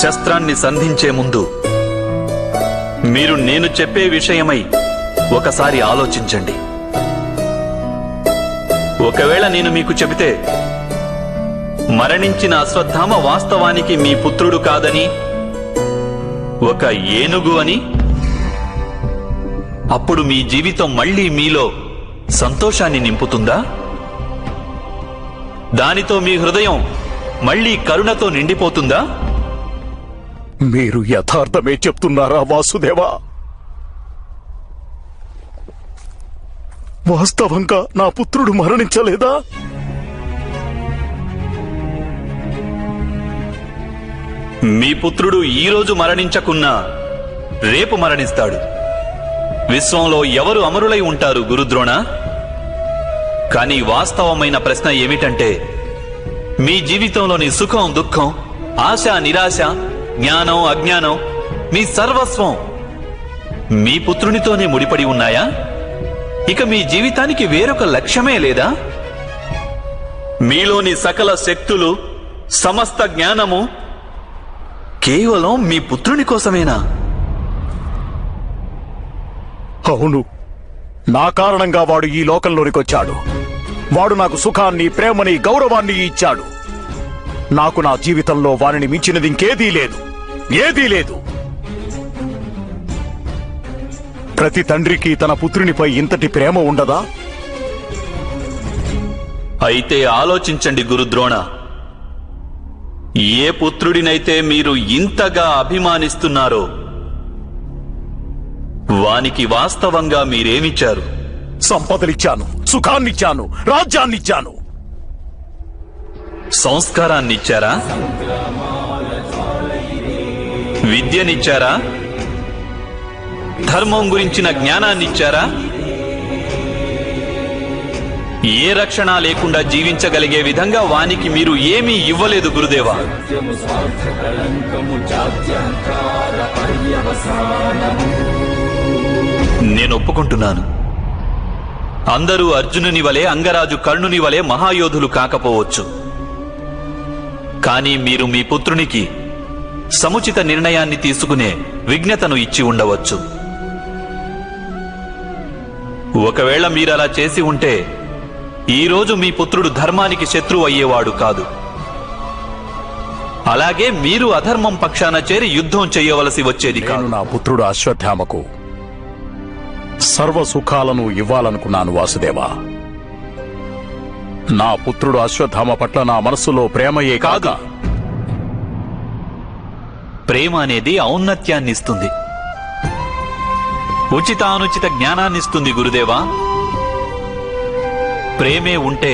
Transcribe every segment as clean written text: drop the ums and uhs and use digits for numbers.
శస్త్రాన్ని సంధించే ముందు మీరు నేను చెప్పే విషయమై ఒకసారి ఆలోచించండి. ఒకవేళ నేను మీకు చెబితే మరణించిన అశ్వత్థామ వాస్తవానికి మీ పుత్రుడు కాదని, ఒక ఏనుగు అని, అప్పుడు మీ జీవితం మళ్లీ మీలో సంతోషాన్ని నింపుతుందా? దానితో మీ హృదయం మళ్లీ కరుణతో నిండిపోతుందా? మీరు యథార్థమే చెప్తున్నారా వాసుదేవా? వాస్తవంగా నా పుత్రుడు మరణించలేదా? మీ పుత్రుడు ఈరోజు మరణించకున్నా రేపు మరణిస్తాడు. విశ్వంలో ఎవరు అమరులై ఉంటారు గురుద్రోణ? కానీ వాస్తవమైన ప్రశ్న ఏమిటంటే, మీ జీవితంలోని సుఖం దుఃఖం, ఆశ నిరాశ, జ్ఞానం అజ్ఞానం, మీ సర్వస్వం మీ పుత్రునితోనే ముడిపడి ఉన్నాయా? ఇక మీ జీవితానికి వేరొక లక్ష్యమే లేదా? మీలోని సకల శక్తులు, సమస్త జ్ఞానము కేవలం మీ పుత్రుని కోసమేనా? అవును, నా కారణంగా వాడు ఈ లోకంలోనికొచ్చాడు. వాడు నాకు సుఖాన్ని, ప్రేమని, గౌరవాన్ని ఇచ్చాడు. నాకు నా జీవితంలో వారిని మించినది ఇంకేదీ లేదు, ఏదీ లేదు. ప్రతి తండ్రికి తన పుత్రునిపై ఇంతటి ప్రేమ ఉండదా? అయితే ఆలోచించండి గురుద్రోణ. ఏ పుత్రుడినైతే మీరు ఇంతగా అభిమానిస్తున్నారో వానికి వాస్తవంగా మీరేమిచ్చారు? సంపదలిచ్చాను, సుఖాన్నిచ్చాను, రాజ్యాన్నిచ్చాను. సంస్కారాన్నిచ్చారా? విద్యనిచ్చారా? ధర్మం గురించిన జ్ఞానాన్నిచ్చారా? ఏ రక్షణ లేకుండా జీవించగలిగే విధంగా వానికి మీరు ఏమీ ఇవ్వలేదు గురుదేవా. నేను ఒప్పుకుంటున్నాను, అందరూ అర్జునుని వలె, అంగరాజు కర్ణుని వలె మహాయోధులు కాకపోవచ్చు. కానీ మీరు మీ పుత్రునికి సముచిత నిర్ణయాన్ని తీసుకునే విజ్ఞతను ఇచ్చి ఉండవచ్చు. ఒకవేళ మీరలా చేసి ఉంటే ఈరోజు మీ పుత్రుడు ధర్మానికి శత్రువు అయ్యేవాడు కాదు. అలాగే మీరు అధర్మం పక్షాన చేరి యుద్ధం చేయవలసి వచ్చేది కాదు. నా పుత్రుడు అశ్వత్థామకు సర్వ సుఖాలను ఇవ్వాలనుకున్నాను వాసుదేవా. నా పుత్రుడు అశ్వత్థామ పట్ల నా మనస్సులో ప్రేమయే కాదు. ప్రేమ అనేది ఔన్నత్యాన్నిస్తుంది, ఉచితానుచిత జ్ఞానాన్నిస్తుంది గురుదేవా. ప్రేమే ఉంటే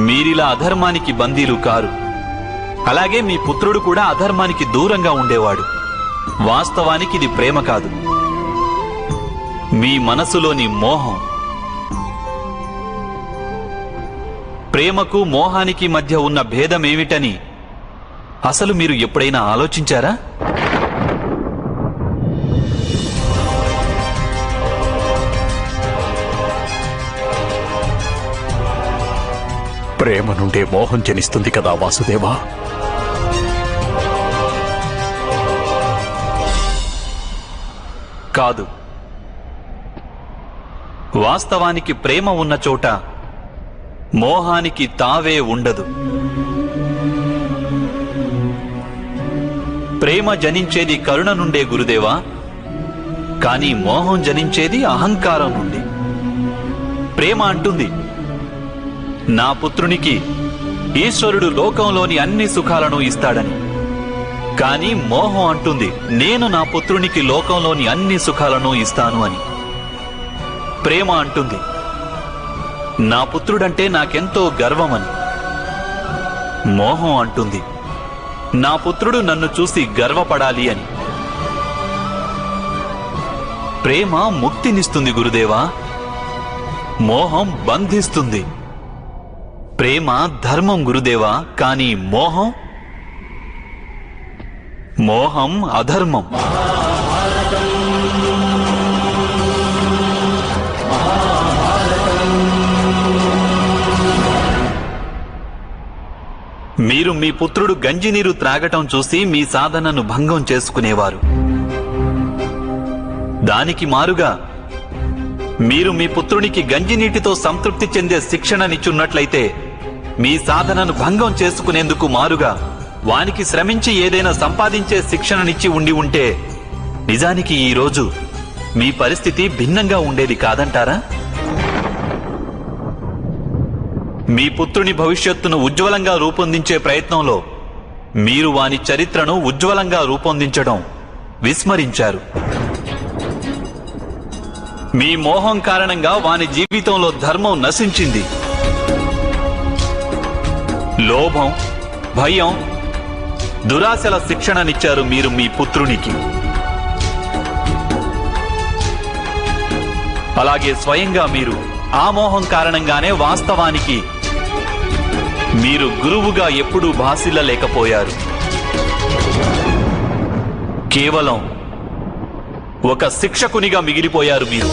మీరిలా అధర్మానికి బందీలు కారు. అలాగే మీ పుత్రుడు కూడా అధర్మానికి దూరంగా ఉండేవాడు. వాస్తవానికి ఇది ప్రేమ కాదు, మీ మనసులోని మోహం. ప్రేమకు మోహానికి మధ్య ఉన్న భేదమేమిటని అసలు మీరు ఎప్పుడైనా ఆలోచించారా? ప్రేమ నుండే మోహం జనిస్తుంది కదా వాసుదేవా. కాదు, వాస్తవానికి ప్రేమ ఉన్న చోట మోహానికి తావే ఉండదు. ప్రేమ జనించేది కరుణ నుండే గురుదేవా, కానీ మోహం జనించేది అహంకారం నుండి. ప్రేమ అంటుంది, నా పుత్రునికి ఈశ్వరుడు లోకంలోని అన్ని సుఖాలను ఇస్తాడని. కానీ మోహం అంటుంది, నేను నా పుత్రునికి లోకంలోని అన్ని సుఖాలను ఇస్తాను అని. ప్రేమ అంటుంది, నా పుత్రుడంటే నాకెంతో గర్వమని. మోహం అంటుంది, నా పుత్రుడు నన్ను చూసి గర్వపడాలి అని. ప్రేమ ముక్తినిస్తుంది గురుదేవా, మోహం బంధిస్తుంది. ప్రేమ ధర్మం గురుదేవా, కానీ మోహం అధర్మం. మీరు మీరు మీ పుత్రుడు గంజినీరు త్రాగటం చూసి మీ సాధనను భంగం చేసుకునేవారు. దానికి మారుగా మీరు మీ పుత్రునికి గంజినీటితో సంతృప్తి చెందే శిక్షణనిచ్చున్నట్లయితే మీ సాధనను భంగం చేసుకునేందుకు మారుగా వానికి శ్రమించి ఏదైనా సంపాదించే శిక్షణనిచ్చి ఉంటే నిజానికి ఈరోజు మీ పరిస్థితి భిన్నంగా ఉండేది కాదంటారా? మీ పుత్రుని భవిష్యత్తును ఉజ్వలంగా రూపొందించే ప్రయత్నంలో మీరు వాని చరిత్రను ఉజ్వలంగా రూపొందించడం విస్మరించారు. మీ మోహం కారణంగా వాని జీవితంలో ధర్మం నశించింది. లోభం, భయం, దురాశల శిక్షణనిచ్చారు మీరు మీ పుత్రునికి. అలాగే స్వయంగా మీరు ఆ మోహం కారణంగానే వాస్తవానికి మీరు గురువుగా ఎప్పుడూ భాసిల్లలేకపోయారు. కేవలం ఒక శిక్షకునిగా మిగిలిపోయారు మీరు.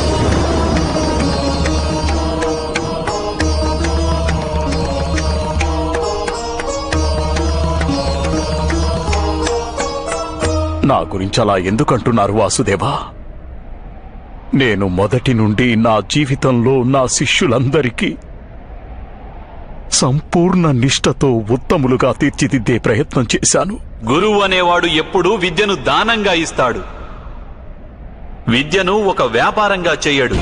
నా గురించి అలా ఎందుకంటున్నారు వాసుదేవా? నేను మొదటి నుండి నా జీవితంలో నా శిష్యులందరికీ సంపూర్ణ నిష్ఠతో ఉత్తములుగా తీర్చిదిద్దే ప్రయత్నం చేశాను. గురువు అనేవాడు ఎప్పుడూ విద్యను దానంగా ఇస్తాడు. విద్యను ఒక వ్యాపారంగా చేయడు.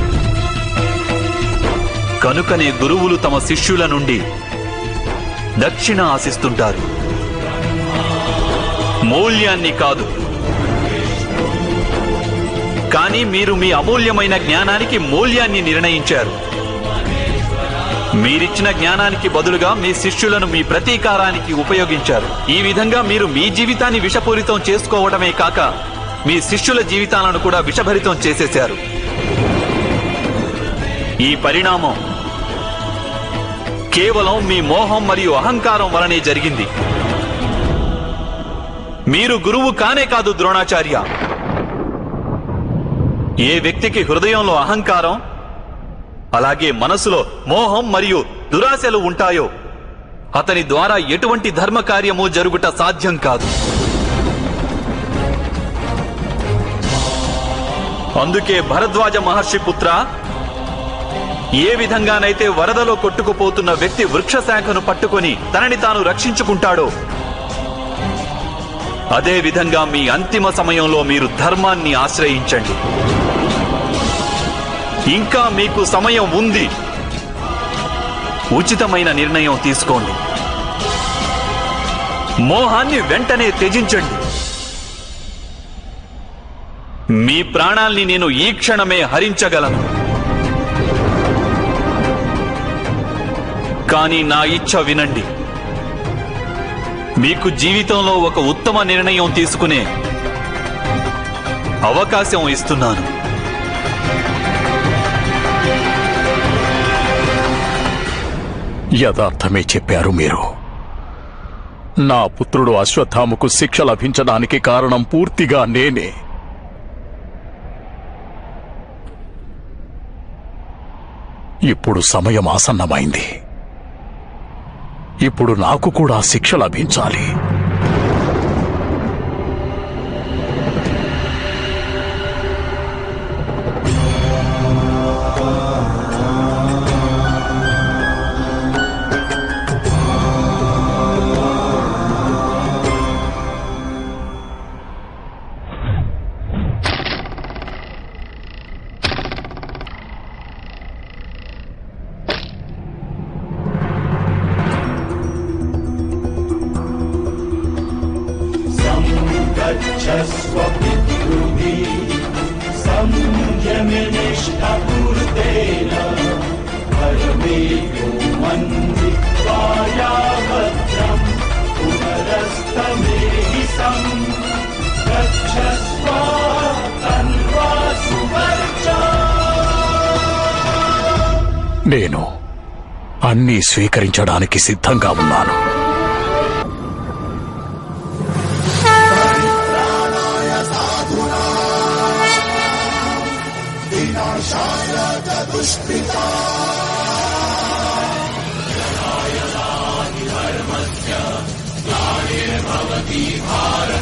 కనుకనే గురువులు తమ శిష్యుల నుండి దక్షిణ ఆశిస్తుంటారు, మూల్యాన్ని కాదు. కానీ మీరు మీ అమూల్యమైన జ్ఞానానికి మూల్యాన్ని నిర్ణయించారు. మీరిచ్చిన జ్ఞానానికి బదులుగా మీ శిష్యులను మీ ప్రతీకారానికి ఉపయోగించారు. ఈ విధంగా మీరు మీ జీవితాన్ని విషపూరితం చేసుకోవడమే కాక మీ శిష్యుల జీవితాలను కూడా విషభరితం చేసేశారు. ఈ పరిణామం కేవలం మీ మోహం మరియు అహంకారం వలనే జరిగింది. మీరు గురువు కానే కాదు ద్రోణాచార్య. ఏ వ్యక్తికి హృదయంలో అహంకారం, అలాగే మనసులో మోహం మరియు దురాశలు ఉంటాయో అతని ద్వారా ఎటువంటి ధర్మకార్యము జరుగుట సాధ్యం కాదు. అందుకే భరద్వాజ మహర్షి పుత్ర, ఏ విధంగానైతే వరదలో కొట్టుకుపోతున్న వ్యక్తి వృక్ష శాఖను పట్టుకొని తనని తాను రక్షించుకుంటాడో, అదే విధంగా మీ అంతిమ సమయంలో మీరు ధర్మాన్ని ఆశ్రయించండి. ఇంకా మీకు సమయం ఉంది. ఉచితమైన నిర్ణయం తీసుకోండి. మోహాన్ని వెంటనే త్యజించండి. మీ ప్రాణాల్ని నేను ఈ క్షణమే హరించగలను. కానీ నా ఇచ్ఛ వినండి. మీకు జీవితంలో ఒక ఉత్తమ నిర్ణయం తీసుకునే అవకాశం ఇస్తున్నాను. యథార్థమే చెప్పారు మీరు. నా పుత్రుడు అశ్వత్థామకు శిక్ష లభించడానికి కారణం పూర్తిగా నేనే. ఇప్పుడు సమయం ఆసన్నమైంది. ఇప్పుడు నాకు కూడా శిక్ష లభించాలి. నేను అన్నీ స్వీకరించడానికి సిద్ధంగా ఉన్నాను. भवति भारत